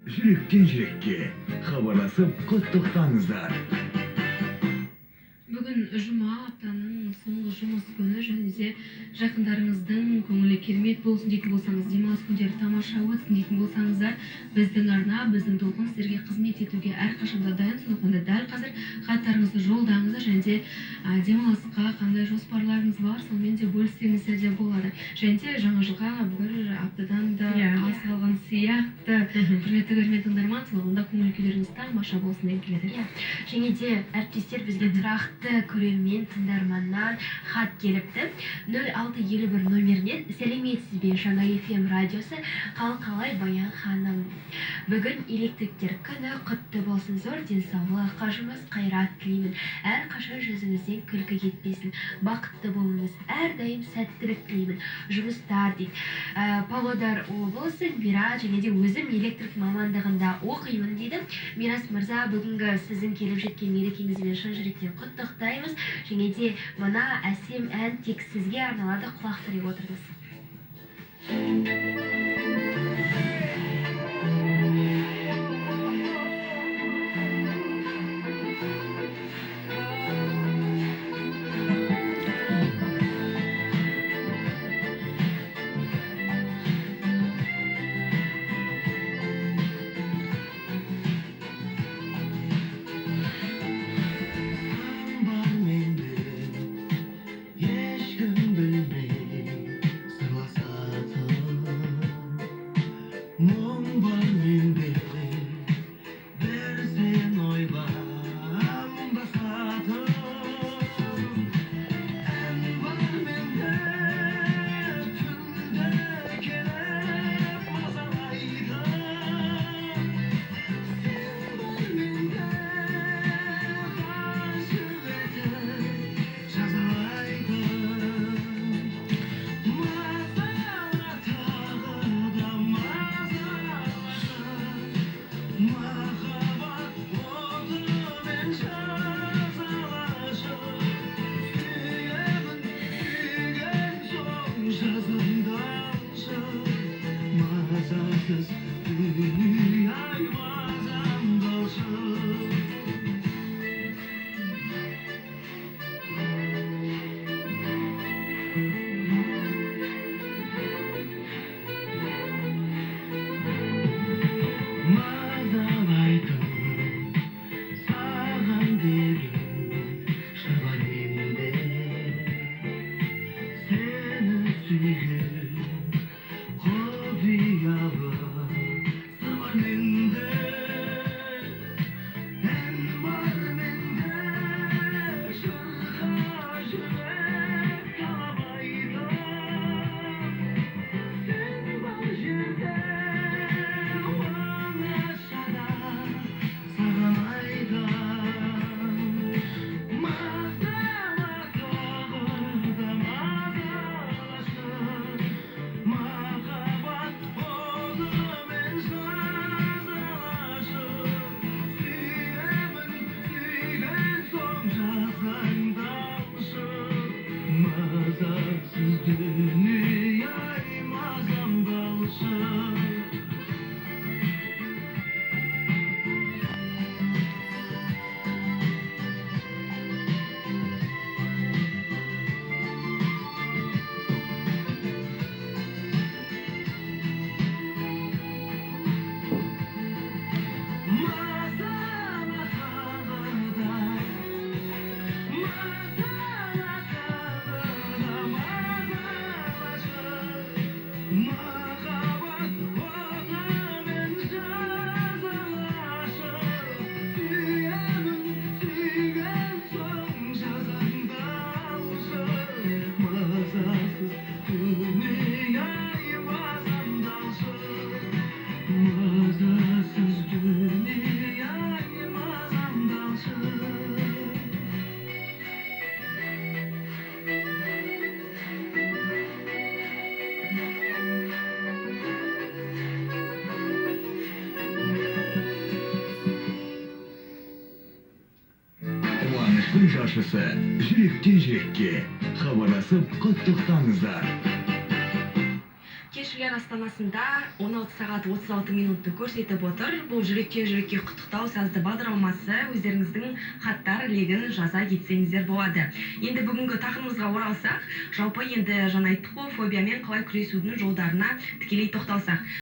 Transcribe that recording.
Жүректен жүрекке хабарласып құттықтаңыздар. Бүгін жұма, аптаның соңғы жұмыс күні, және де жақындарыңыздың көңілі керемет болсын дейтін болсаңыз, демалыс күндері тамаша өтсін дейтін болсаңыздар, біздің арна, біздің толқын сіздерге қызмет етуге әрқашанда дайын. Сондықтан да дәл қазір хаттарыңызды жолдаңыздар, және де демалысқа қандай жоспарларыңыз бар, сонымен де бөліссеңіздер де болады. Және де жаңа жылға бір аптадан да аз қалған сияқты. Құрметті көрермен тыңдарман, сондықтан көңіл күйлеріңіз тамаша болсын деп келеді. Және де әріптестер, бізге тұрақты көрермен тыңдарманнан хат келіпті. 0651 номерінен: сәлеметсіз бе, Жаңа FM радиосы, қалай Баян ханым? Бүгін электриктер күні құтты болсын, зор денсаулық, қажымыз қайрат тілеймін. Әрқашан жүзіңізден күлкі кетпесін, бақытты болыңыз, әрдайым сәттілік тілеймін. Жұмыстар дейді. Павлодар облысы, Мирас, және де өзім электрик мамандығында оқимын дейді. Мирас мырза, бүгінгі сіздің келіп жеткен мерекеңізбен шын жүректен құттықтаймыз. Және де мына әсем ән тек сізге арналады, құлақ түріп отырыңыз. Күн жаршысы жүректен жүрекке хабарласып құттықтаңыздар. Кешілер астанасында 16 сағат 36 минутты көрсетіп отыр. Бұл жүректен жүрекке құттықтау сазды бағдарламасы. Өздеріңіздің хаттар легін жаза кетсеңіздер болады. Енді бүгінгі тақырыбымызға оралсақ, жалпы енді жаңа айттық қой, фобиямен қалай күресудің жолдарына тікелей тоқталсақ.